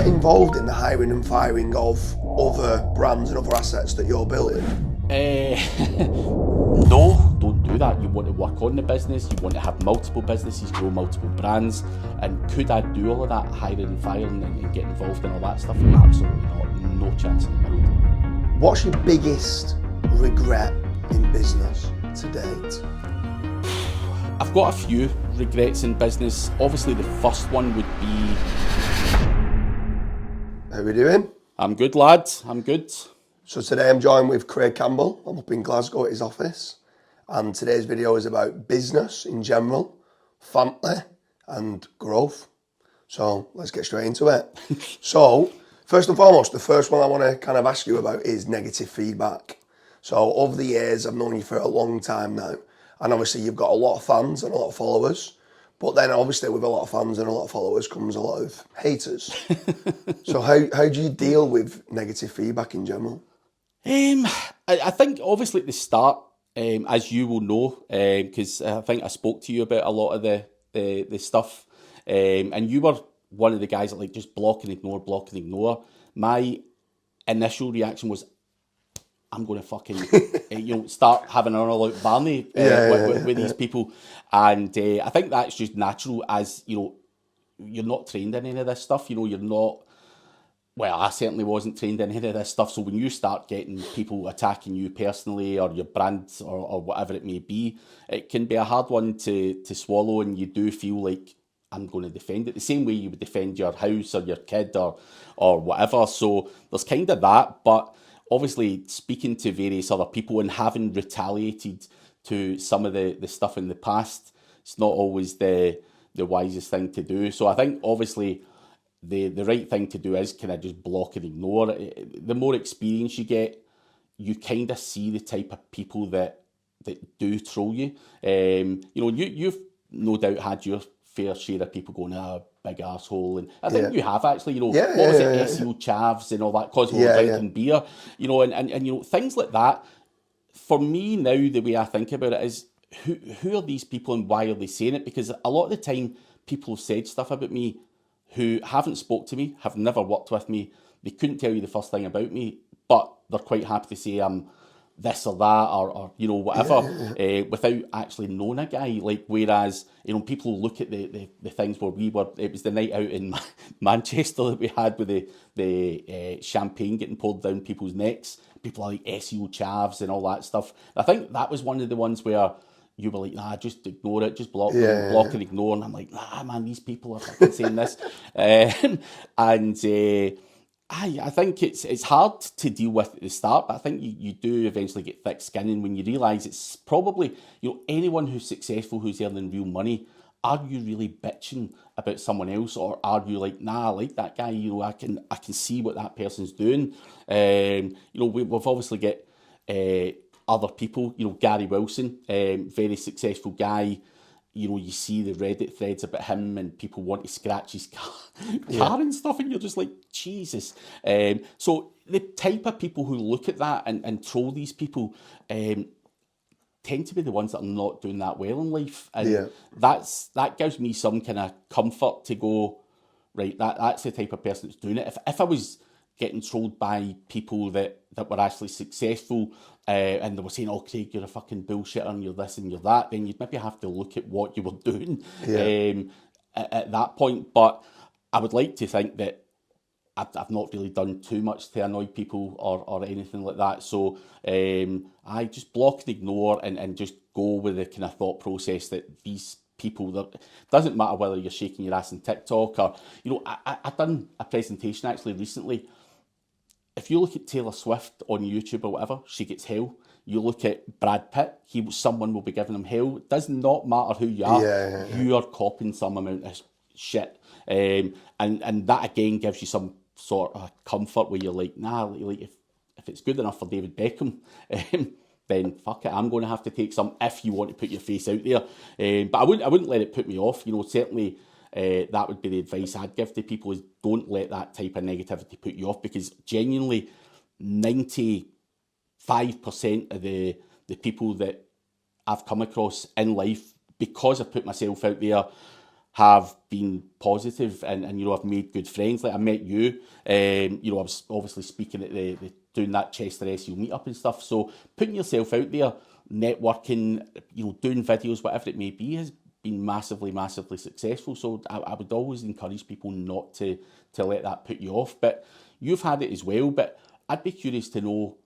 involved in the hiring and firing of other brands and other assets that you're building? No, don't do that. You want to work on the business, you want to have multiple businesses, grow multiple brands. And could I do all of that, hiring and firing and get involved in all that stuff? Absolutely not. No chance in the world. What's your biggest regret in business to date? I've got a few regrets in business. Obviously, the first one would be... How are we doing? I'm good, lad. I'm good. So today I'm joined with Campbell. I'm up in Glasgow at his office. And today's video is about business in general, family and growth. So let's get straight into it. So first and foremost, the first one I want to kind of ask you about is negative feedback. So over the years, I've known you for a long time now. And obviously you've got a lot of fans and a lot of followers. But then obviously with a lot of fans and a lot of followers comes a lot of haters. So how do you deal with negative feedback in general? I think obviously at the start, as you will know, because I think I spoke to you about a lot of the stuff, and you were one of the guys that like just block and ignore. My initial reaction was, I'm going to fucking, start having an all-out Barney with these people. And I think that's just natural as, you're not trained in any of this stuff. You're not, well, I certainly wasn't trained in any of this stuff. So when you start getting people attacking you personally or your brand or whatever it may be, it can be a hard one to swallow, and you do feel like, I'm going to defend it the same way you would defend your house or your kid or whatever. So there's kind of that, but obviously speaking to various other people and having retaliated to some of the stuff in the past, it's not always the wisest thing to do. So I think obviously the right thing to do is kind of just block and ignore. The more experience you get, you kind of see the type of people that do troll you. You've no doubt had your fair share of people going, big arsehole. And I think you have actually, what was it, SEO chavs and all that, because we were drinking beer, and things like that. For me now, the way I think about it is, who are these people and why are they saying it? Because a lot of the time, people have said stuff about me who haven't spoke to me, have never worked with me. They couldn't tell you the first thing about me, but they're quite happy to say I'm this or that or whatever, without actually knowing a guy. Like, whereas, people look at the things where it was the night out in Manchester that we had with the champagne getting poured down people's necks. People are like SEO chavs and all that stuff. I think that was one of the ones where you were like, nah, just ignore it, just block and ignore. And I'm like, nah, man, these people are fucking saying this. I think it's hard to deal with at the start, but I think you do eventually get thick skin, and when you realise it's probably, anyone who's successful, who's earning real money, are you really bitching about someone else, or are you like, nah, I like that guy, I can see what that person's doing. We've obviously got other people, Gary Wilson, very successful guy. You see the Reddit threads about him and people want to scratch his car and stuff, and you're just like, Jesus. So the type of people who look at that and troll these people tend to be the ones that are not doing that well in life. And that gives me some kind of comfort to go, right, that's the type of person that's doing it. If I was getting trolled by people that were actually successful, and they were saying, oh, Craig, you're a fucking bullshitter and you're this and you're that, then you'd maybe have to look at what you were doing at that point. But I would like to think that I've not really done too much to annoy people or anything like that. So I just block and ignore and just go with the kind of thought process that these people, that doesn't matter whether you're shaking your ass on TikTok or, I done a presentation actually recently. If you look at Taylor Swift on YouTube or whatever, she gets hell. You look at Brad Pitt, someone will be giving him hell. It does not matter who you are. You are copying some amount of shit. And that again gives you some sort of comfort where you're like, nah, like if it's good enough for David Beckham, then fuck it, I'm going to have to take some if you want to put your face out there. But I wouldn't let it put me off. Certainly that would be the advice I'd give to people, is don't let that type of negativity put you off, because genuinely 95% of the people that I've come across in life, because I've put myself out there, have been positive, and you know, I've made good friends. Like I met you, you know, I was obviously speaking at the doing that Chester SEO meetup and stuff. So putting yourself out there, networking, you know, doing videos, whatever it may be, has been massively successful. So I would always encourage people not to let that put you off. But you've had it as well. But I'd be curious to know.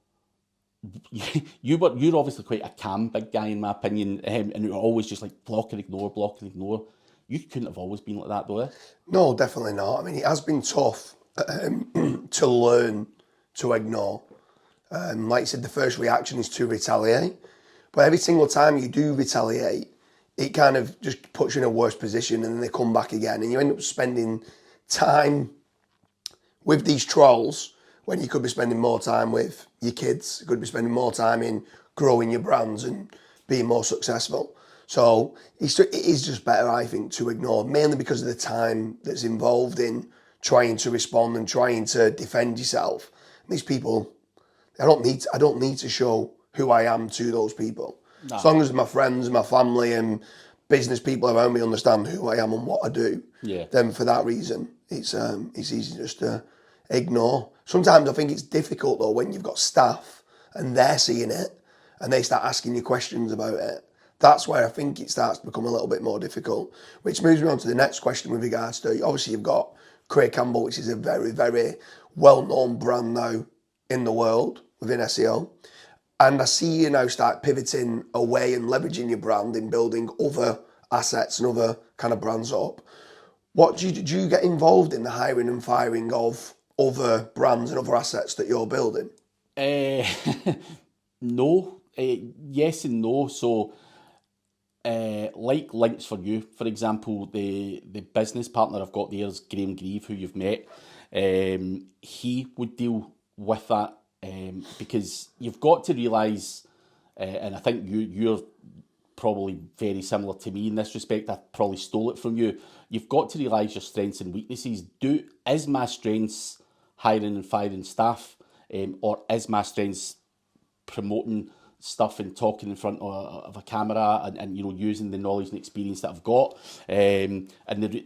You're obviously quite a calm big guy in my opinion, and you're always just like block and ignore. You couldn't have always been like that though. Eh? No, definitely not. I mean, it has been tough to learn to ignore. Like you said, the first reaction is to retaliate. But every single time you do retaliate, it kind of just puts you in a worse position, and then they come back again. And you end up spending time with these trolls when you could be spending more time with your kids. You could be spending more time in growing your brands and being more successful. So it is just better, I think, to ignore, mainly because of the time that's involved in trying to respond and trying to defend yourself. These people, I don't need to show who I am to those people. No. As long as my friends, my family, and business people around me understand who I am and what I do, then for that reason, it's easy just to ignore. Sometimes I think it's difficult though when you've got staff and they're seeing it and they start asking you questions about it. That's where I think it starts to become a little bit more difficult, which moves me on to the next question with regards to, obviously you've got Craig Campbell, which is a very, very well-known brand now in the world within SEO. And I see you now start pivoting away and leveraging your brand in building other assets and other kind of brands up. What do you get involved in the hiring and firing of other brands and other assets that you're building? No. Yes and no. So, like Links for You, for example, the business partner I've got there is Graham Grieve, who you've met. He would deal with that because you've got to realise, and I think you're probably very similar to me in this respect. I probably stole it from you. You've got to realise your strengths and weaknesses. Is my strengths hiring and firing staff, or is my strengths promoting stuff and talking in front of a camera and you know, using the knowledge and experience that I've got, and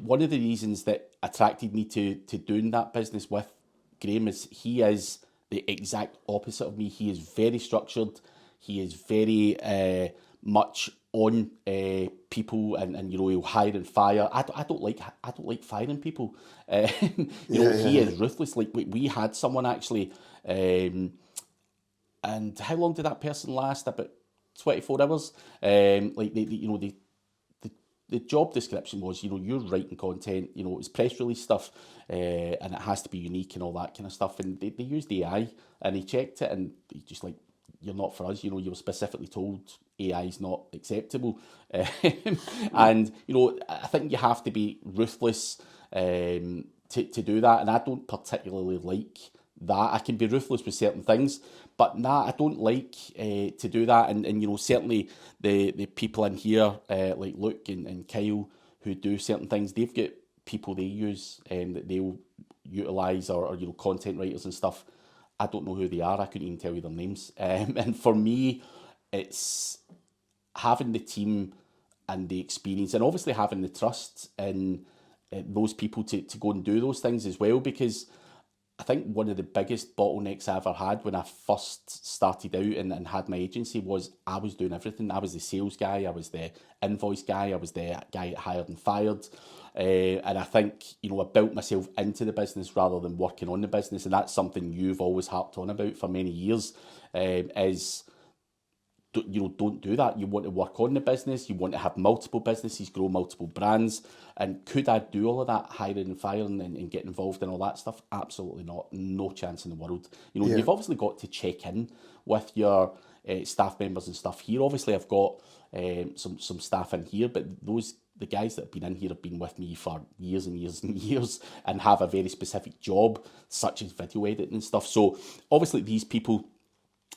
one of the reasons that attracted me to doing that business with Graham is he is the exact opposite of me. He is very structured. He is very much on people, and you know, he'll hire and fire. I don't like firing people. He is ruthless. Like we had someone actually. And how long did that person last? About 24 hours. The job description was, you know, you're writing content, you know, it's press release stuff, and it has to be unique and all that kind of stuff. And they used AI, and he checked it, and he just like, you're not for us. You know, you were specifically told AI is not acceptable. And, you know, I think you have to be ruthless to do that. And I don't particularly like that. I can be ruthless with certain things, but I don't like to do that. And you know, certainly the people in here, like Luke and Kyle, who do certain things, they've got people they use that they'll utilise, or you know, content writers and stuff. I don't know who they are. I couldn't even tell you their names. And for me, it's having the team and the experience, and obviously having the trust in those people to go and do those things as well. Because I think one of the biggest bottlenecks I ever had when I first started out and had my agency was I was doing everything. I was the sales guy, I was the invoice guy, I was the guy that hired and fired. And I think, you know, I built myself into the business rather than working on the business. And that's something you've always harped on about for many years, is, you know, don't do that. You want to work on the business. You want to have multiple businesses, grow multiple brands. And could I do all of that, hiring and firing and get involved in all that stuff? Absolutely not. No chance in the world. You know, You've obviously got to check in with your staff members and stuff here. Obviously, I've got some staff in here, but the guys that have been in here have been with me for years and years and years and have a very specific job, such as video editing and stuff. So obviously these people,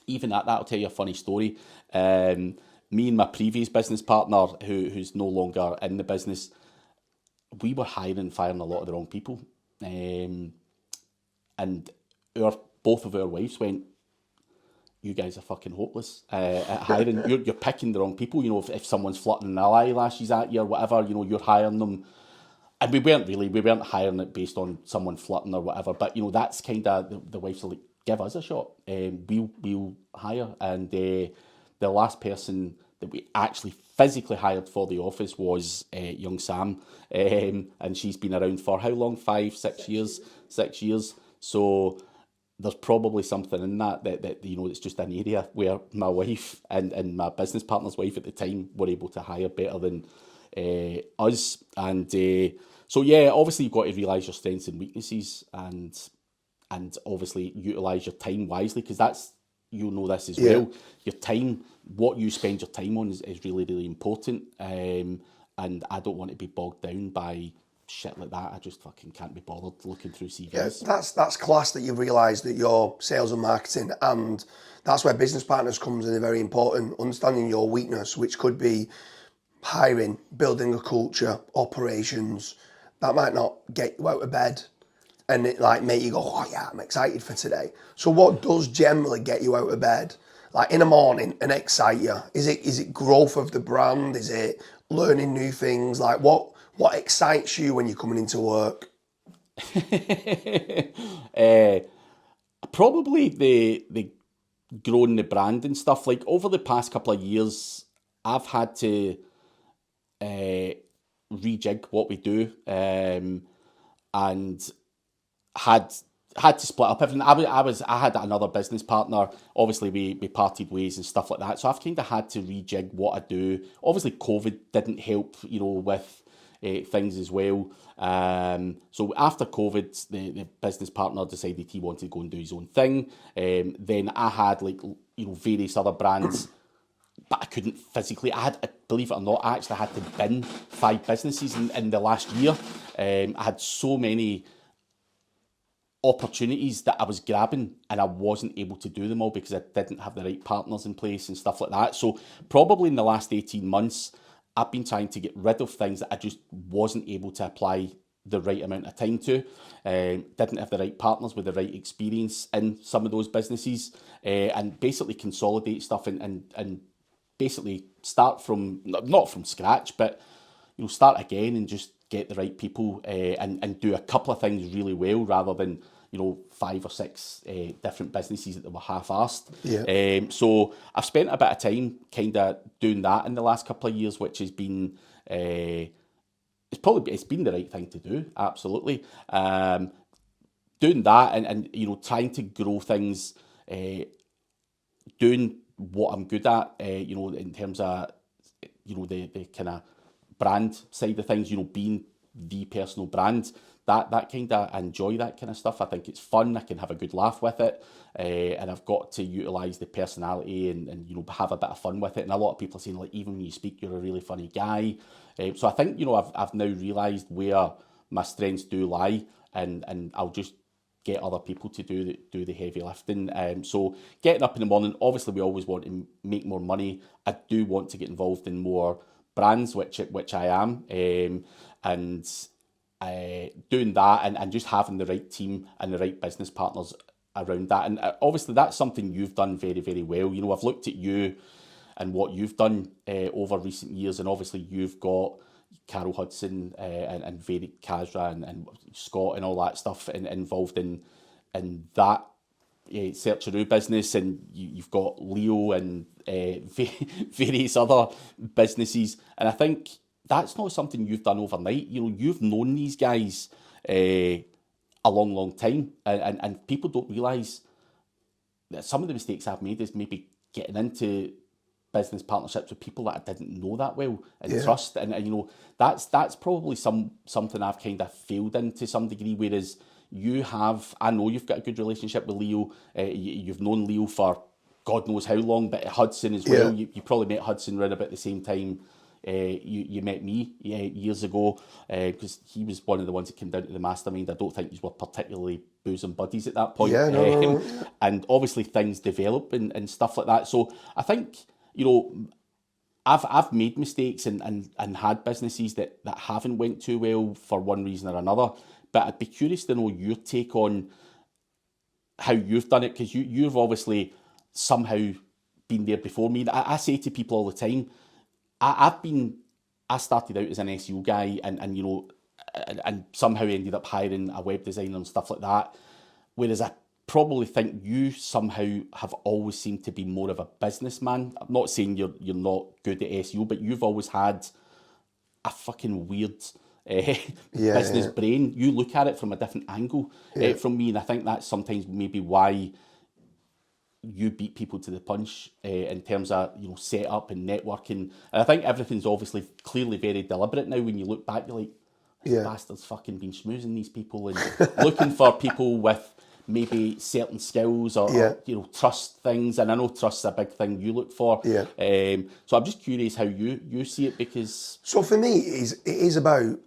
even at that, I'll tell you a funny story. Me and my previous business partner, who's no longer in the business, we were hiring and firing a lot of the wrong people. And both of our wives went, you guys are fucking hopeless at hiring. You're picking the wrong people. You know, if someone's flirting their eyelashes at you or whatever, you know, you're hiring them And we weren't hiring it based on someone flirting or whatever. But that's kind of the wife's like, give us a shot. We'll hire. And the last person that we actually physically hired for the office was young Sam, and she's been around for how long? 6 years. 6 years. So there's probably something in that it's just an area where my wife and my business partner's wife at the time were able to hire better than us. And so yeah, obviously you've got to realise your strengths and weaknesses, and obviously utilise your time wisely, because that's, this as well. Your time, what you spend your time on is really, really important. And I don't want to be bogged down by shit like that. I just fucking can't be bothered looking through CVs. Yeah, that's class that you've realised that you're sales and marketing, and that's where business partners comes in, a very important, understanding your weakness, which could be hiring, building a culture, operations. That might not get you out of bed and it like make you go, oh yeah, I'm excited for today. So what does generally get you out of bed, like in the morning, and excite you? Is it growth of the brand? Is it learning new things? Like what excites you when you're coming into work? Probably the growing the brand and stuff. Like over the past couple of years, I've had to rejig what we do, and had to split up everything. I had another business partner. Obviously, we parted ways and stuff like that. So I've kind of had to rejig what I do. Obviously, COVID didn't help, with things as well. So after COVID, the business partner decided he wanted to go and do his own thing. Then I had various other brands, but I couldn't physically. Believe it or not, I actually had to bin 5 businesses in the last year. I had so many opportunities that I was grabbing, and I wasn't able to do them all because I didn't have the right partners in place and stuff like that. So probably in the last 18 months, I've been trying to get rid of things that I just wasn't able to apply the right amount of time to. Didn't have the right partners with the right experience in some of those businesses, and basically consolidate stuff and basically start from, not from scratch, but start again and just get the right people, and do a couple of things really well, rather than 5 or 6 different businesses that were half-assed. Yeah. So I've spent a bit of time kind of doing that in the last couple of years, which has been it's been the right thing to do, absolutely. Doing that and trying to grow things, doing what I'm good at, in terms of the kind of brand side of things, being the personal brand, that kind of, I enjoy that kind of stuff. I think it's fun. I can have a good laugh with it, and I've got to utilise the personality and have a bit of fun with it. And a lot of people are saying, like, even when you speak, you're a really funny guy. So I think I've now realised where my strengths do lie, and I'll just get other people to do the heavy lifting. So getting up in the morning, obviously we always want to make more money. I do want to get involved in more brands, which I am, and doing that and just having the right team and the right business partners around that. And obviously that's something you've done very, very well. I've looked at you and what you've done over recent years, and obviously you've got Carol Hudson and Vedic Kazra and Scott and all that stuff involved in that Searcheroo business, and you've got Leo and various other businesses, and I think that's not something you've done overnight. You've known these guys a long time, and people don't realise that some of the mistakes I've made is maybe getting into business partnerships with people that I didn't know that well and trust, and that's probably something I've kind of failed in to some degree, whereas I know you've got a good relationship with Leo. You've known Leo for God knows how long, but Hudson as well. You probably met Hudson around about the same time you met me years ago, because he was one of the ones that came down to the mastermind. I don't think you were particularly bosom buddies at that point. No. And obviously things develop and stuff like that. So I think, I've made mistakes and had businesses that haven't went too well for one reason or another. But I'd be curious to know your take on how you've done it, because you've obviously somehow been there before me. I say to people all the time, I started out as an SEO guy, and and somehow ended up hiring a web designer and stuff like that. Whereas I probably think you somehow have always seemed to be more of a businessman. I'm not saying you're not good at SEO, but you've always had a fucking weird business brain. You look at it from a different angle from me, and I think that's sometimes maybe why you beat people to the punch in terms of setup and networking. And I think everything's obviously clearly very deliberate now. When you look back, you're like, this bastard's fucking been schmoozing these people and looking for people with maybe certain skills or trust things. And I know trust's a big thing you look for. So I'm just curious how you see it, because... So for me, it is about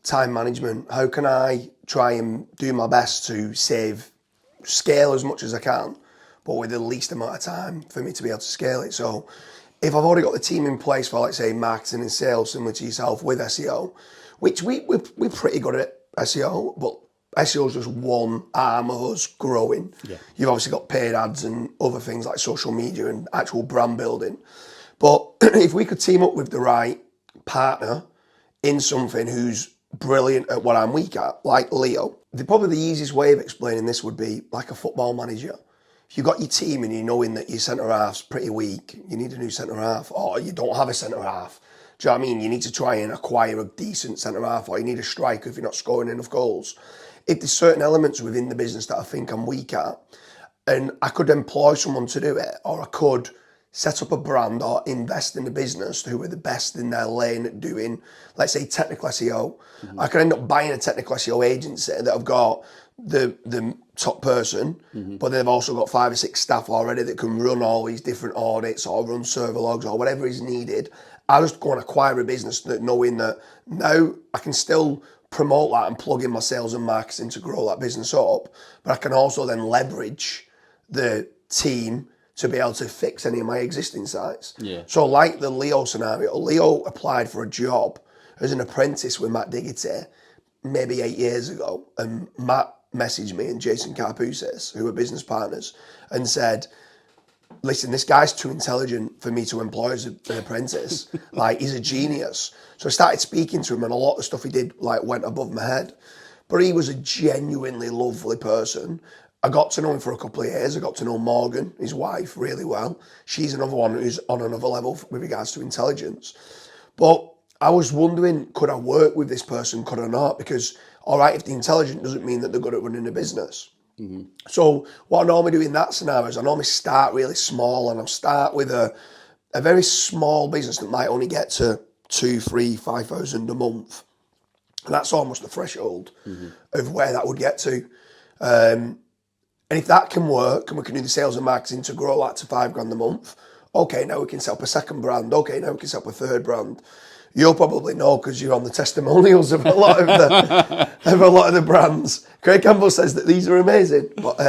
time management. How can I try and do my best to scale as much as I can, but with the least amount of time for me to be able to scale it? So if I've already got the team in place for, let's say, marketing and sales, similar to yourself with SEO, which we're pretty good at SEO, but SEO is just one arm of us growing. You've obviously got paid ads and other things like social media and actual brand building. But if we could team up with the right partner in something who's brilliant at what I'm weak at, like Leo, probably the easiest way of explaining this would be like a football manager. If you've got your team and you're knowing that your centre-half's pretty weak, you need a new centre-half, or you don't have a centre-half, do you know what I mean? You need to try and acquire a decent centre-half, or you need a striker if you're not scoring enough goals. If there's certain elements within the business that I think I'm weak at, and I could employ someone to do it, or I could set up a brand or invest in a business who are the best in their lane at doing, let's say, technical SEO. I could end up buying a technical SEO agency that have got the top person, but they've also got 5 or 6 staff already that can run all these different audits or run server logs or whatever is needed. I just go and acquire a business that, knowing that now I can still promote that and plug in my sales and marketing to grow that business up, but I can also then leverage the team to be able to fix any of my existing sites. So like the Leo scenario, Leo applied for a job as an apprentice with Matt Diggity maybe 8 years ago, and Matt messaged me and Jason Carpusis, who are business partners, and said, listen, this guy's too intelligent for me to employ as an apprentice. Like, he's a genius. So I started speaking to him, and a lot of stuff he did went above my head. But he was a genuinely lovely person. I got to know him for a couple of years. I got to know Morgan, his wife, really well. She's another one who's on another level with regards to intelligence. But I was wondering, could I work with this person, could I not? Because, all right, if they're intelligent doesn't mean that they're good at running a business. So what I normally do in that scenario is I normally start really small, and I'll start with a very small business that might only get to 2, 3, 5,000 a month. And that's almost the threshold of where that would get to. And if that can work, and we can do the sales and marketing to grow that to $5,000 a month, okay, now we can set up a second brand. Okay, now we can set up a third brand. You'll probably know because you're on the testimonials of a lot of the brands. Craig Campbell says that these are amazing. But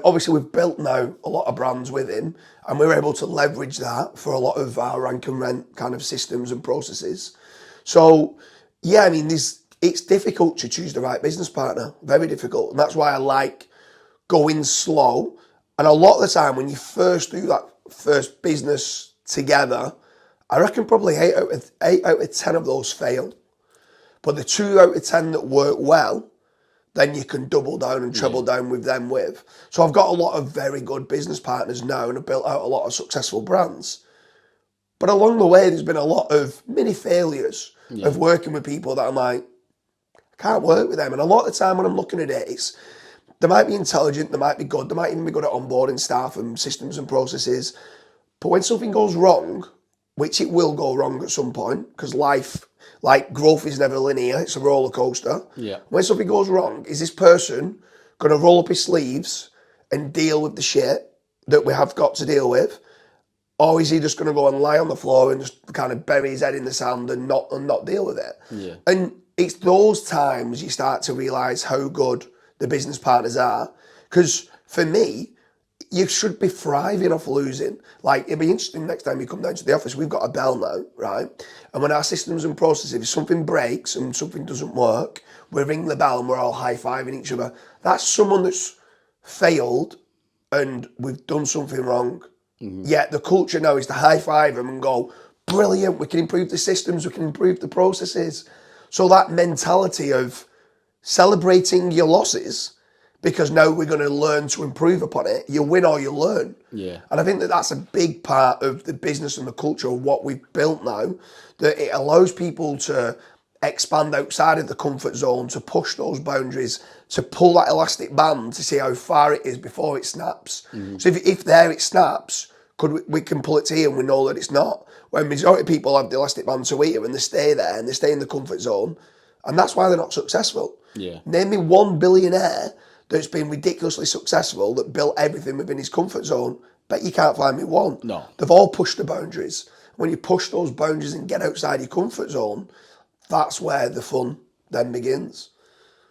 obviously we've built now a lot of brands with him, and we're able to leverage that for a lot of our rank and rent kind of systems and processes. So yeah, I mean, it's difficult to choose the right business partner, very difficult. And that's why I like going slow. And a lot of the time when you first do that first business together, I reckon probably 8 out of 10 of those fail. But the 2 out of 10 that work well, then you can double down and treble down with them with. So I've got a lot of very good business partners now, and I've built out a lot of successful brands. But along the way, there's been a lot of mini failures of working with people that I'm like, I can't work with them. And a lot of the time when I'm looking at it, they might be intelligent, they might be good, they might even be good at onboarding staff and systems and processes. But when something goes wrong, which it will go wrong at some point, because life, like growth is never linear, it's a roller coaster. When something goes wrong, is this person going to roll up his sleeves and deal with the shit that we have got to deal with? Or is he just going to go and lie on the floor and just kind of bury his head in the sand and not deal with it? And it's those times you start to realise how good the business partners are. Because for me, you should be thriving off losing. Like, it'd be interesting next time you come down to the office, we've got a bell now, right? And when our systems and processes, if something breaks and something doesn't work, we ring the bell and we're all high-fiving each other. That's someone that's failed and we've done something wrong. Yet the culture now is to high-five them and go, brilliant, we can improve the systems, we can improve the processes. So that mentality of celebrating your losses, because now we're going to learn to improve upon it. You win or you learn. Yeah. And I think that that's a big part of the business and the culture of what we've built now, that it allows people to expand outside of the comfort zone, to push those boundaries, to pull that elastic band to see how far it is before it snaps. So if there it snaps, we can pull it to here and we know that it's not. When majority of people have the elastic band to here and they stay there and they stay in the comfort zone, and that's why they're not successful. Yeah. Name me one billionaire that's been ridiculously successful that built everything within his comfort zone. Bet you can't find me one. No. They've all pushed the boundaries. When you push those boundaries and get outside your comfort zone, that's where the fun then begins.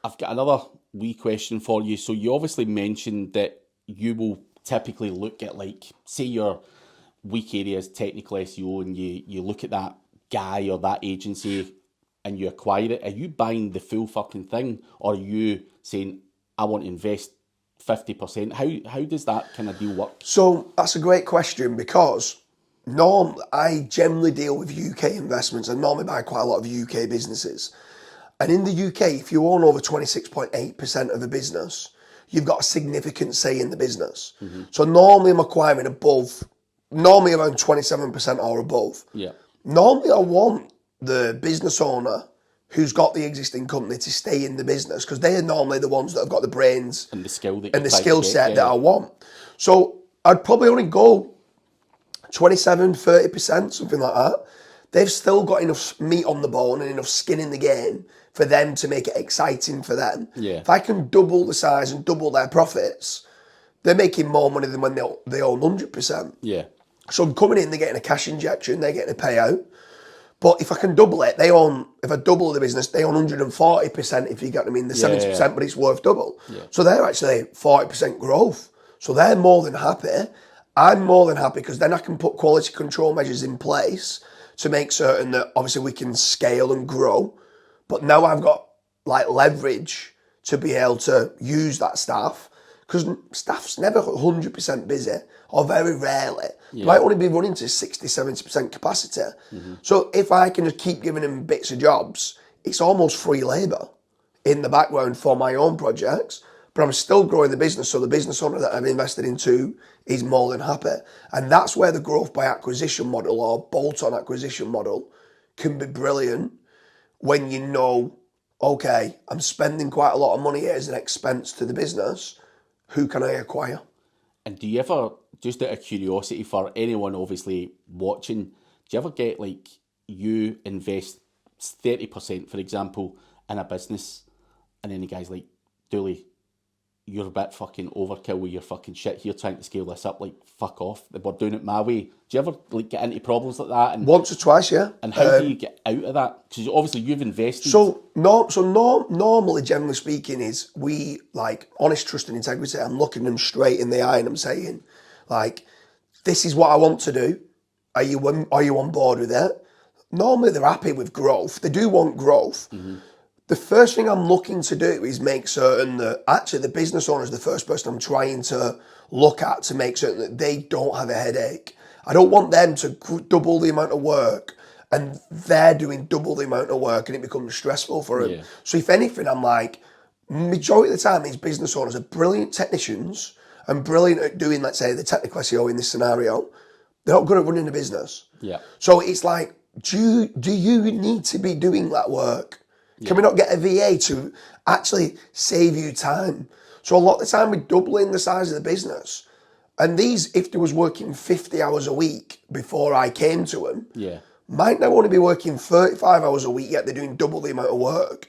I've got another wee question for you. So you obviously mentioned that you will typically look at, like, say your weak area is technical SEO, and you look at that guy or that agency and you acquire it. Are you buying the full fucking thing, or are you saying, I want to invest 50%? How does that kind of deal work? So that's a great question, because I generally deal with UK investments and normally buy quite a lot of UK businesses. And in the UK, if you own over 26.8% of a business, you've got a significant say in the business. So normally I'm acquiring normally around 27% or above. Yeah. Normally I want the business owner who's got the existing company to stay in the business, because they are normally the ones that have got the brains And the skill that and the skill set that I want. So I'd probably only go 27, 30%, something like that. They've still got enough meat on the bone and enough skin in the game for them to make it exciting for them. Yeah. If I can double the size and double their profits, they're making more money than when they own 100%. Yeah. So I'm coming in, they're getting a cash injection, they're getting a payout. But if I can double it, if I double the business, they own 140%, if you get what I mean, the 70%, but it's worth double. Yeah. So they're actually 40% growth. So they're more than happy. I'm more than happy, because then I can put quality control measures in place to make certain that obviously we can scale and grow. But now I've got like leverage to be able to use that staff, because staff's never 100% busy, or very rarely. Yeah. They might only be running to 60, 70% capacity. So if I can just keep giving them bits of jobs, it's almost free labour in the background for my own projects, but I'm still growing the business, so the business owner that I've invested into is more than happy. And that's where the growth by acquisition model or bolt-on acquisition model can be brilliant, when you know, okay, I'm spending quite a lot of money here as an expense to the business, who can I acquire? And do you ever, just out of curiosity for anyone obviously watching, do you ever get, like, you invest 30%, for example, in a business, and then the guy's like, Dooley, you're a bit fucking overkill with your fucking shit here, trying to scale this up, like, fuck off, we're doing it my way. Do you ever, like, get into problems like that? And Once or twice, yeah. And how do you get out of that? Because obviously you've invested. Normally, generally speaking, is we, like, honest, trust and integrity. I'm looking them straight in the eye and I'm saying, like, this is what I want to do. Are you on board with it? Normally they're happy with growth. They do want growth. The first thing I'm looking to do is make certain that actually the business owner is the first person I'm trying to look at, to make certain that they don't have a headache. I don't want them to double the amount of work and they're doing double the amount of work and it becomes stressful for them. Yeah. So if anything, I'm like, majority of the time, these business owners are brilliant technicians and brilliant at doing, let's say, the technical SEO in this scenario. They're not good at running a business. Yeah. So it's like, do you need to be doing that work? Can we not get a VA to actually save you time? So a lot of the time we're doubling the size of the business. And these, if they was working 50 hours a week before I came to them, might now only be working 35 hours a week, yet they're doing double the amount of work.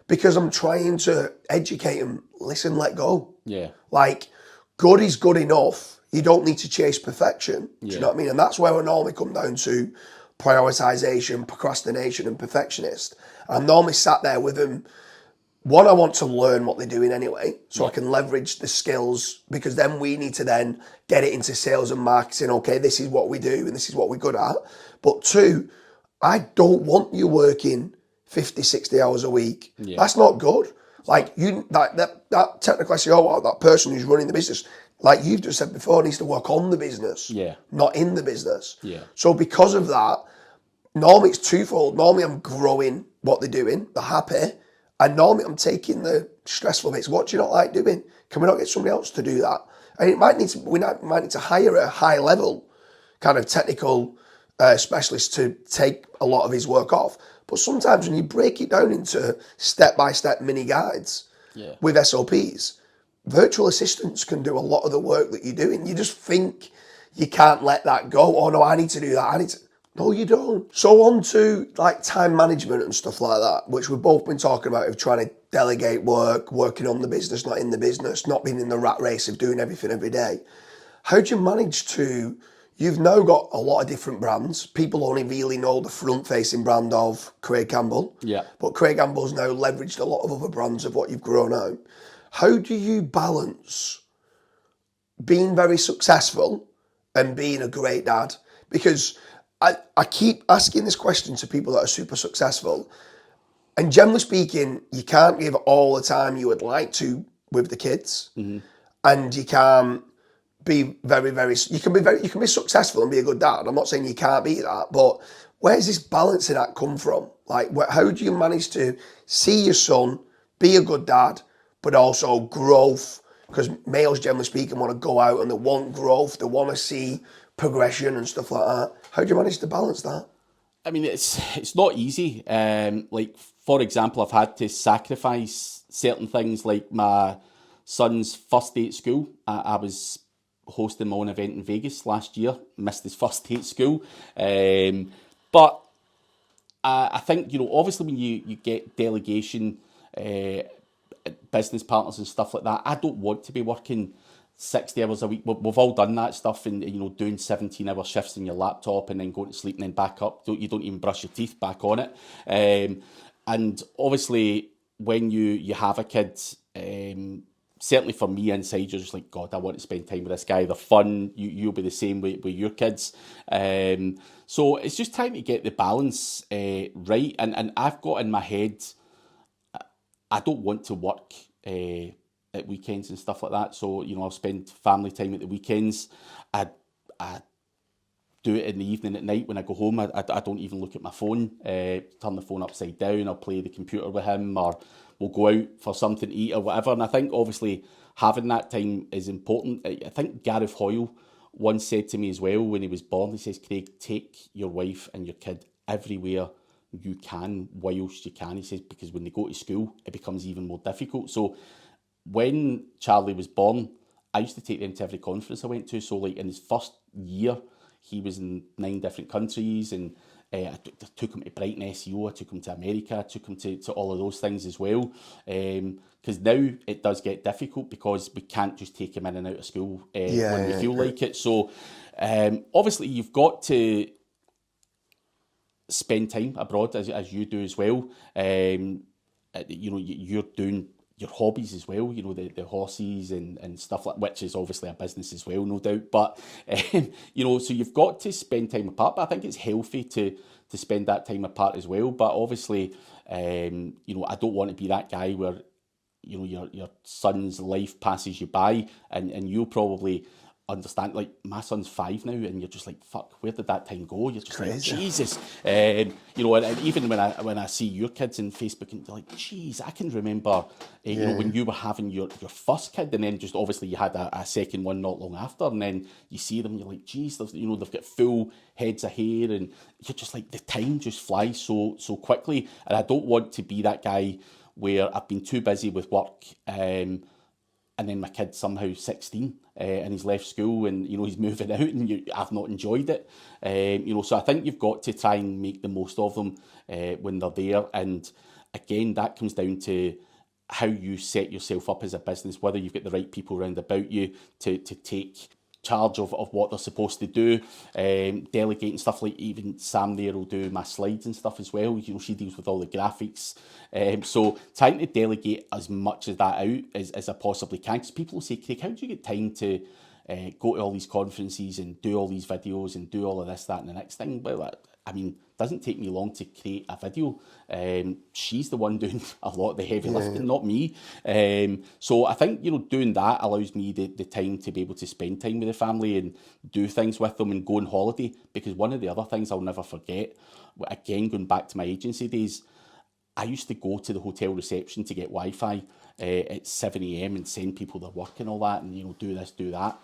Because I'm trying to educate them, listen, let go. Like, good is good enough. You don't need to chase perfection. Do you know what I mean? And that's where we normally come down to prioritization, procrastination, and perfectionist. I'm normally sat there with them. One, I want to learn what they're doing anyway, so I can leverage the skills, because then we need to then get it into sales and marketing. Okay, this is what we do and this is what we're good at. But two, I don't want you working 50, 60 hours a week. That's not good. Like, you, that technical SEO, that person who's running the business, like you've just said before, needs to work on the business, not in the business. So because of that, normally it's twofold. Normally I'm growing what they're doing, they're happy, and normally I'm taking the stressful bits. What do you not like doing? Can we not get somebody else to do that? And we might need to hire a high level kind of technical specialist to take a lot of his work off. But sometimes when you break it down into step-by-step mini guides with SOPs, virtual assistants can do a lot of the work that you're doing. You just think you can't let that go. Oh no, I need to do that. No, you don't. So on to like time management and stuff like that, which we've both been talking about, of trying to delegate work, working on the business, not in the business, not being in the rat race of doing everything every day. How do you manage to, you've now got a lot of different brands. People only really know the front-facing brand of Craig Campbell. Yeah. But Craig Campbell's now leveraged a lot of other brands of what you've grown out. How do you balance being very successful and being a great dad? Because I keep asking this question to people that are super successful. And generally speaking, you can't give all the time you would like to with the kids. Mm-hmm. And you can't be you can be successful and be a good dad. I'm not saying you can't be that, but where's this balancing act come from? Like, how do you manage to see your son, be a good dad, but also growth? Because males, generally speaking, want to go out and they want growth, they want to see progression and stuff like that. How do you manage to balance that? I mean, it's not easy. Like, for example, I've had to sacrifice certain things, like my son's first day at school. I was hosting my own event in Vegas last year, missed his first day at school. But I think, obviously when you get delegation, business partners and stuff like that, I don't want to be working 60 hours a week. We've all done that stuff, and doing 17-hour shifts in your laptop and then going to sleep and then back up. You don't even brush your teeth back on it. And obviously when you have a kid, certainly for me inside, you're just like, God, I want to spend time with this guy. They're fun. You'll be the same with your kids. So it's just trying to get the balance right. And I've got in my head, I don't want to work at weekends and stuff like that. So, I'll spend family time at the weekends. I do it in the evening at night when I go home. I don't even look at my phone, turn the phone upside down. I'll play the computer with him, or we'll go out for something to eat or whatever. And I think obviously having that time is important. I think Gareth Hoyle once said to me as well when he was born, he says, Craig, take your wife and your kid everywhere you can whilst you can. He says, because when they go to school, it becomes even more difficult. So when Charlie was born, I used to take them to every conference I went to. So like in his first year, he was in 9 different countries, and I took him to Brighton SEO, I took him to America, I took him to all of those things as well. Because now it does get difficult because we can't just take him in and out of school when we feel like it. So obviously you've got to spend time abroad as you do as well. You're doing your hobbies as well, the horses and stuff like, which is obviously a business as well, no doubt. But so you've got to spend time apart. But I think it's healthy to spend that time apart as well. But obviously, I don't want to be that guy where your son's life passes you by, and you'll probably understand, like my son's 5 now, and you're just like, fuck, where did that time go? You're just Crazy. like, Jesus. And even when I see your kids on Facebook, and they're like, geez, I can remember when you were having your first kid, and then just obviously you had a second one not long after, and then you see them, you're like, geez, they've got full heads of hair, and you're just like, the time just flies so quickly. And I don't want to be that guy where I've been too busy with work, and then my kid's somehow 16 and he's left school, and he's moving out, and I've not enjoyed it. So I think you've got to try and make the most of them when they're there. And again, that comes down to how you set yourself up as a business, whether you've got the right people around about you to take charge of what they're supposed to do, delegating stuff. Like even Sam there will do my slides and stuff as well. She deals with all the graphics. So trying to delegate as much of that out as I possibly can. Because people will say, Craig, how do you get time to go to all these conferences and do all these videos and do all of this, that and the next thing? Well, I mean, doesn't take me long to create a video. She's the one doing a lot of the heavy lifting, not me. So I think, doing that allows me the time to be able to spend time with the family and do things with them and go on holiday. Because one of the other things I'll never forget, again, going back to my agency days, I used to go to the hotel reception to get Wi-Fi at 7 a.m. and send people their work and all that, and do this, do that.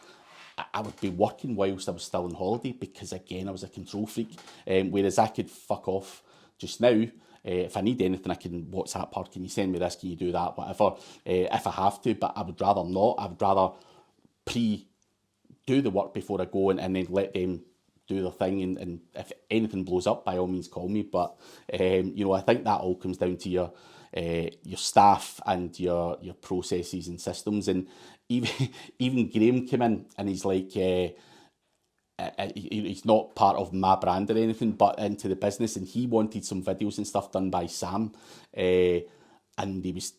I would be working whilst I was still on holiday because, again, I was a control freak. Whereas I could fuck off just now. If I need anything, I can WhatsApp her. Can you send me this? Can you do that? Whatever. If I have to, but I would rather not. I would rather do the work before I go and then let them do their thing. And if anything blows up, by all means, call me. But I think that all comes down to your staff and your processes and systems. And even Graham came in and he's like, he's not part of my brand or anything, but into the business, and he wanted some videos and stuff done by Sam, and it was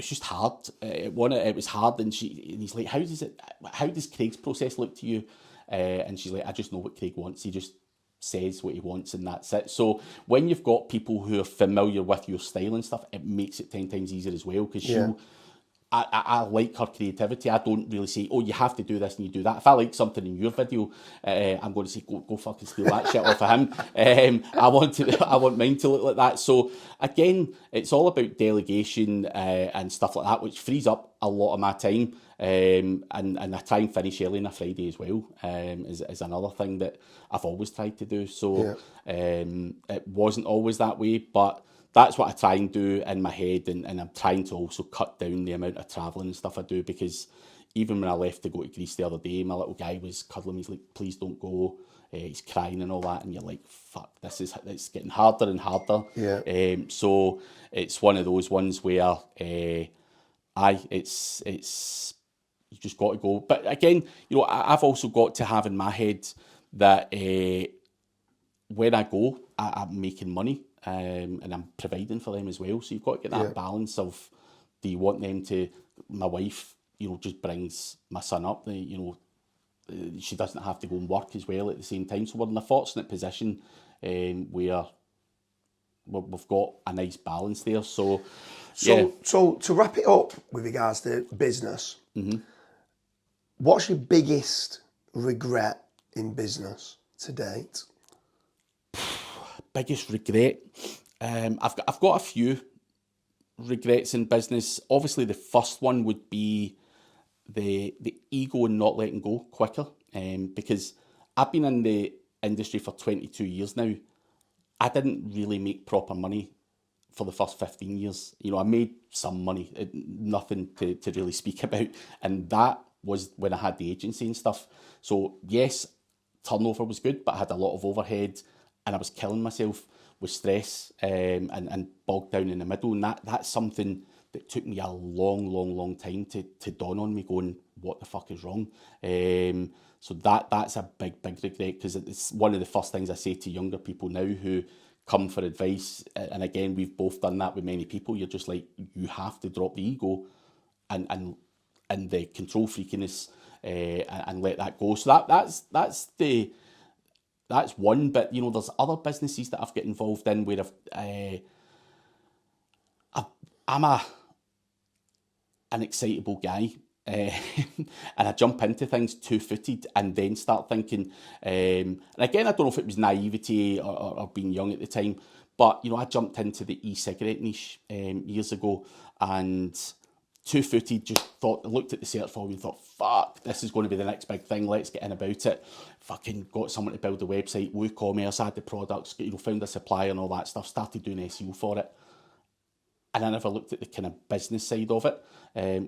just hard. It was hard, and he's like, how does Craig's process look to you? And she's like, I just know what Craig wants. He just says what he wants and that's it. So when you've got people who are familiar with your style and stuff, it makes it 10 times easier as well, because I like her creativity. I don't really say, oh, you have to do this and you do that. If I like something in your video, I'm going to say, go fucking steal that shit off of him. I want mine to look like that. So again, it's all about delegation and stuff like that, which frees up a lot of my time. And I try and finish early on a Friday as well, is another thing that I've always tried to do. So it wasn't always that way, but that's what I try and do in my head, and I'm trying to also cut down the amount of travelling and stuff I do, because even when I left to go to Greece the other day, my little guy was cuddling me. He's like, please don't go. He's crying and all that, and you're like, fuck, it's getting harder and harder. So it's one of those ones where it's you just got to go. But again, I've also got to have in my head that when I go, I'm making money. And I'm providing for them as well. So you've got to get that balance of, do you want them to, my wife, just brings my son up, she doesn't have to go and work as well at the same time. So we're in a fortunate position where we've got a nice balance there. So to wrap it up with regards to business, what's your biggest regret in business to date? Biggest regret? I've got a few regrets in business. Obviously, the first one would be the ego and not letting go quicker. Because I've been in the industry for 22 years now. I didn't really make proper money for the first 15 years. I made some money, nothing to really speak about. And that was when I had the agency and stuff. So yes, turnover was good, but I had a lot of overhead. And I was killing myself with stress and bogged down in the middle. And that's something that took me a long time to dawn on me, going, what the fuck is wrong? So that's a big regret, because it's one of the first things I say to younger people now who come for advice. And again, we've both done that with many people. You're just like, you have to drop the ego and the control freakiness and let that go. So that's one, but there's other businesses that I've got involved in where I'm an excitable guy, and I jump into things two-footed and then start thinking. And again, I don't know if it was naivety or being young at the time, but I jumped into the e-cigarette niche years ago, and two-footed, looked at the search volume and thought, fuck, this is going to be the next big thing, let's get in about it. Fucking got someone to build the website, WooCommerce, had the products, found a supplier and all that stuff, started doing SEO for it. And I never looked at the kind of business side of it,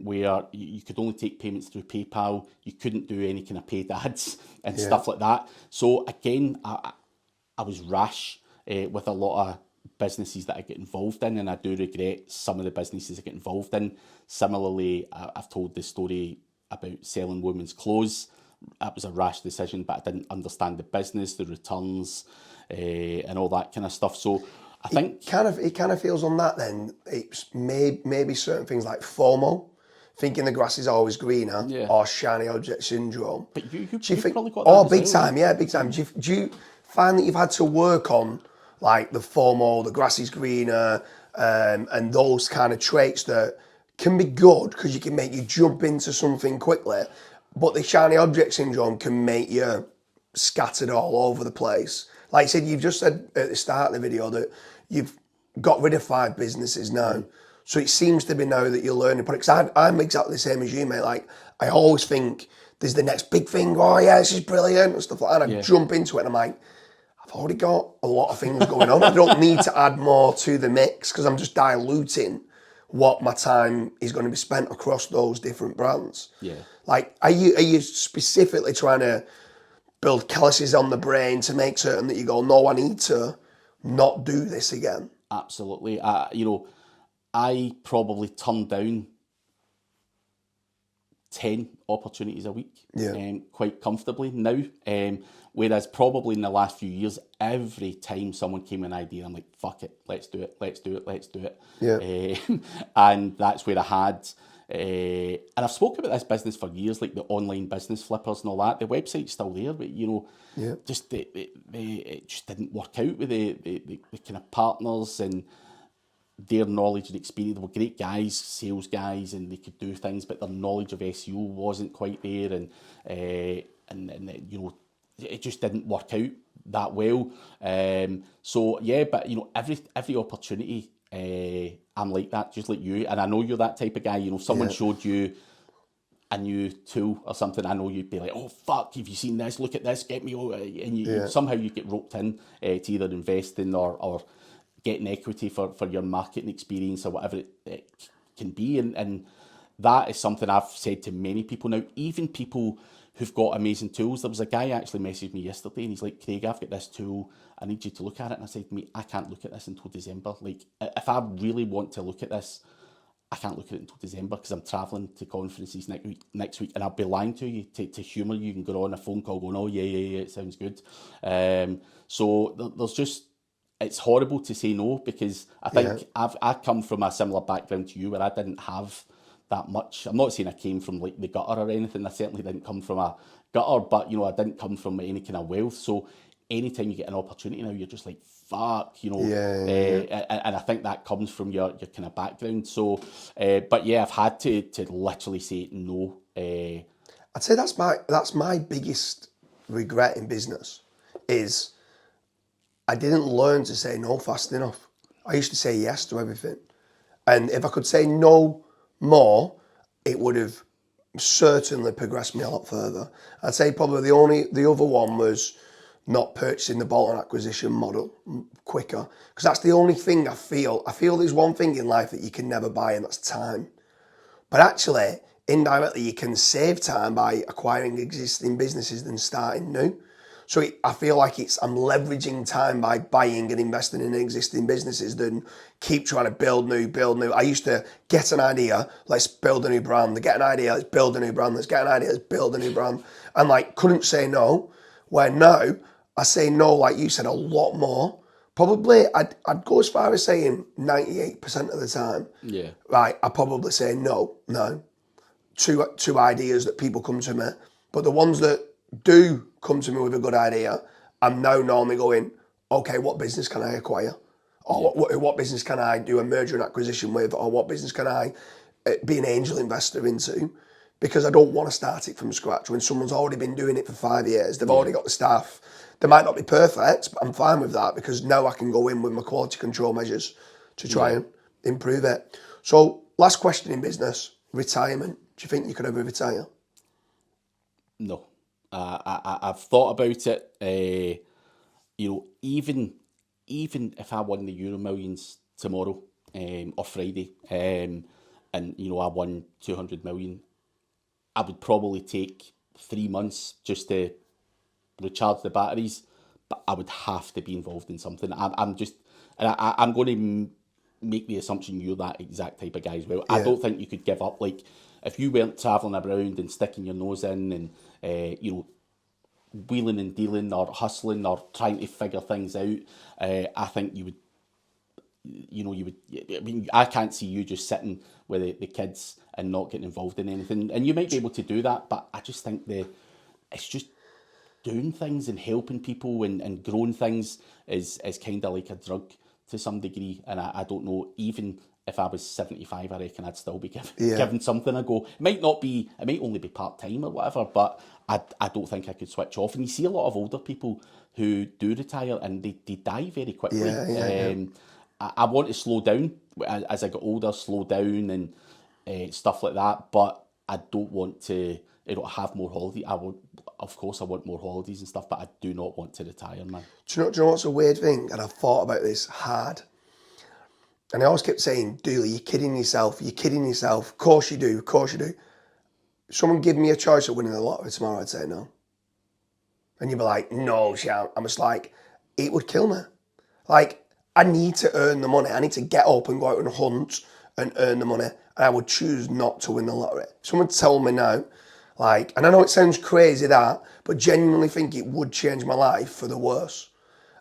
where you could only take payments through PayPal, you couldn't do any kind of paid ads and stuff like that. So again, I was rash with a lot of businesses that I get involved in, and I do regret some of the businesses I get involved in. Similarly, I've told the story about selling women's clothes. That was a rash decision, but I didn't understand the business, the returns, and all that kind of stuff. So I think it kind of feels on that then. It's maybe certain things like FOMO, thinking the grass is always greener, or shiny object syndrome. But you've probably got that. Big time. Do you find that you've had to work on like the FOMO, the grass is greener, and those kind of traits that can be good because you can make you jump into something quickly, but the shiny object syndrome can make you scattered all over the place. Like I said, you've just said at the start of the video that you've got rid of 5 businesses now. So it seems to be now that you're learning. Because I'm exactly the same as you, mate. Like, I always think there's the next big thing. Oh, yeah, this is brilliant and stuff like that. And I jump into it and I'm like, I've already got a lot of things going on. I don't need to add more to the mix because I'm just diluting what my time is going to be spent across those different brands. Yeah. Like, are you specifically trying to build calluses on the brain to make certain that you go, no, I need to not do this again? Absolutely. I probably turn down 10 opportunities a week, quite comfortably now. Whereas probably in the last few years, every time someone came with an idea, I'm like, fuck it, let's do it. Yeah. And that's where I had, and I've spoken about this business for years, like the online business flippers and all that. The website's still there, but just it just didn't work out with the kind of partners and their knowledge and experience. They were great guys, sales guys, and they could do things, but their knowledge of SEO wasn't quite there, and it just didn't work out that well. So yeah, but every opportunity, I'm like that, just like you, and I know you're that type of guy. Someone showed you a new tool or something, I know you'd be like, oh fuck, have you seen this? Look at this, get me over. And somehow you get roped in to either investing or getting equity for your marketing experience or whatever it can be. And that is something I've said to many people now, even people who've got amazing tools. There was a guy actually messaged me yesterday and he's like, Craig, I've got this tool, I need you to look at it. And I said to me, I can't look at this until December. Like, if I really want to look at this, I can't look at it until December because I'm travelling to conferences next week, and I'll be lying to you to humour you. You can go on a phone call going, oh yeah, it sounds good. So there's just, it's horrible to say no, because I think I come from a similar background to you where I didn't have that much. I'm not saying I came from like the gutter or anything. I certainly didn't come from a gutter, but I didn't come from any kind of wealth. So anytime you get an opportunity now, you're just like, fuck, and I think that comes from your kind of background. So, but yeah, I've had to literally say no. I'd say that's my biggest regret in business is I didn't learn to say no fast enough. I used to say yes to everything. And if I could say no more, it would have certainly progressed me a lot further. I'd say probably the other one was not purchasing the bolt-on acquisition model quicker. Because that's the only thing I feel there's one thing in life that you can never buy, and that's time. But actually, indirectly, you can save time by acquiring existing businesses than starting new. So I feel like I'm leveraging time by buying and investing in existing businesses than keep trying to build new. I used to get an idea, let's build a new brand. Get an idea, let's build a new brand. Let's get an idea, let's build a new brand. And couldn't say no. Where now, I say no, like you said, a lot more. Probably, I'd go as far as saying 98% of the time. Yeah. Right, I probably say no. Two ideas that people come to me. But the ones that do come to me with a good idea, I'm now normally going, okay, what business can I acquire? Or what business can I do a merger and acquisition with? Or what business can I be an angel investor into? Because I don't want to start it from scratch when someone's already been doing it for 5 years. They've already got the staff. They might not be perfect, but I'm fine with that because now I can go in with my quality control measures to try and improve it. So, last question in business, retirement. Do you think you could ever retire? No. I've thought about it. Even if I won the Euro Millions tomorrow or Friday, and I won 200 million, I would probably take 3 months just to recharge the batteries, but I would have to be involved in something. I'm going to make the assumption you're that exact type of guy as well. Yeah. I don't think you could give up. Like, if you weren't travelling around and sticking your nose in and, wheeling and dealing or hustling or trying to figure things out, I think you would, I mean, I can't see you just sitting with the kids and not getting involved in anything. And you might be able to do that, but I just think it's doing things and helping people and growing things is kind of like a drug to some degree. And I don't know, even if I was 75, I reckon I'd still be giving something a go. It might only be part-time or whatever, but I don't think I could switch off. And you see a lot of older people who do retire and they die very quickly. I want to slow down as I get older, slow down and stuff like that, but I don't want to have more holidays. Of course I want more holidays and stuff, but I do not want to retire, man. Do you know what's a weird thing? And I've thought about this hard. And I always kept saying, Dooley, you're kidding yourself. Of course you do. Someone give me a choice of winning the lottery tomorrow, I'd say no. And you'd be like, no, Sean. I'm just like, it would kill me. Like, I need to earn the money. I need to get up and go out and hunt and earn the money. And I would choose not to win the lottery. Someone tell me now, like, and I know it sounds crazy that, but genuinely think it would change my life for the worse.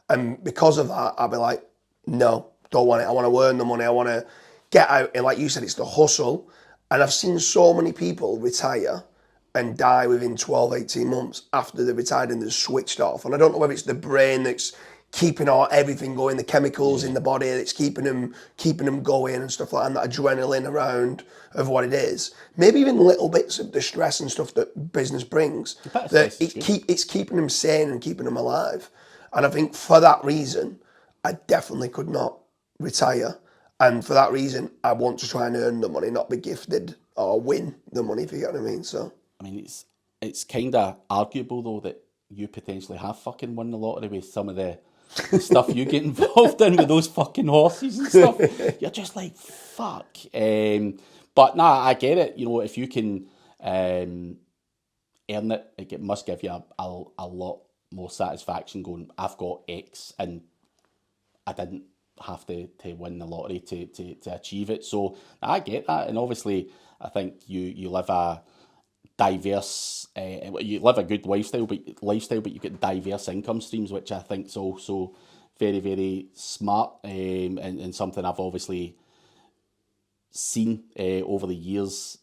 And because of that, I'd be like, no, don't want it. I want to earn the money. I want to get out. And like you said, it's the hustle. And I've seen so many people retire and die within 12, 18 months after they've retired and they've switched off. And I don't know whether it's the brain that's keeping everything going, the chemicals in the body that's keeping them going and stuff like that, and that adrenaline around of what it is. Maybe even little bits of the stress and stuff that business brings. That it's keeping them sane and keeping them alive. And I think for that reason, I definitely could not retire. And for that reason, I want to try and earn the money, not be gifted or win the money, if you get what I mean. So I mean, it's kind of arguable though that you potentially have fucking won the lottery with some of the stuff you get involved in with those fucking horses and stuff. You're just like, fuck. But nah, I get it. You know, if you can earn it, it must give you a lot more satisfaction going, I've got X and I didn't have to win the lottery to achieve it. So I get that. And obviously, I think you live a diverse, you live a good lifestyle, but you get diverse income streams, which I think is also very, very smart, and something I've obviously seen over the years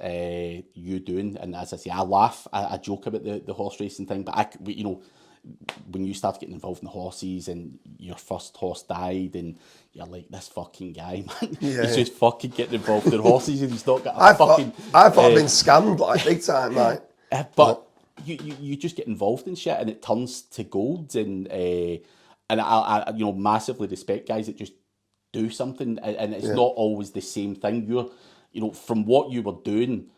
you doing. And as I say, I laugh, I joke about the horse racing thing, but you know, when you start getting involved in the horses and your first horse died and you're like, this fucking guy, man, he's just fucking getting involved in horses and he's not got I thought I've been scammed like big time, like. But you just get involved in shit and it turns to gold, and I you know, massively respect guys that just do something and it's not always the same thing. You're, you know, from what you were doing,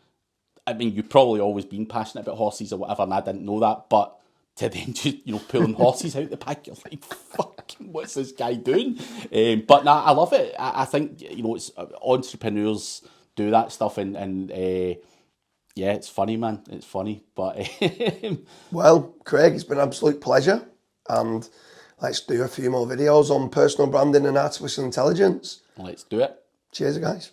I mean, you've probably always been passionate about horses or whatever, and I didn't know that, but to then just, you know, pulling horses out the back, you're like, fucking, what's this guy doing? But nah, I love it. I think, you know, it's entrepreneurs do that stuff, and yeah, it's funny, man. It's funny, but well, Craig, it's been an absolute pleasure, and let's do a few more videos on personal branding and artificial intelligence. Let's do it. Cheers, guys.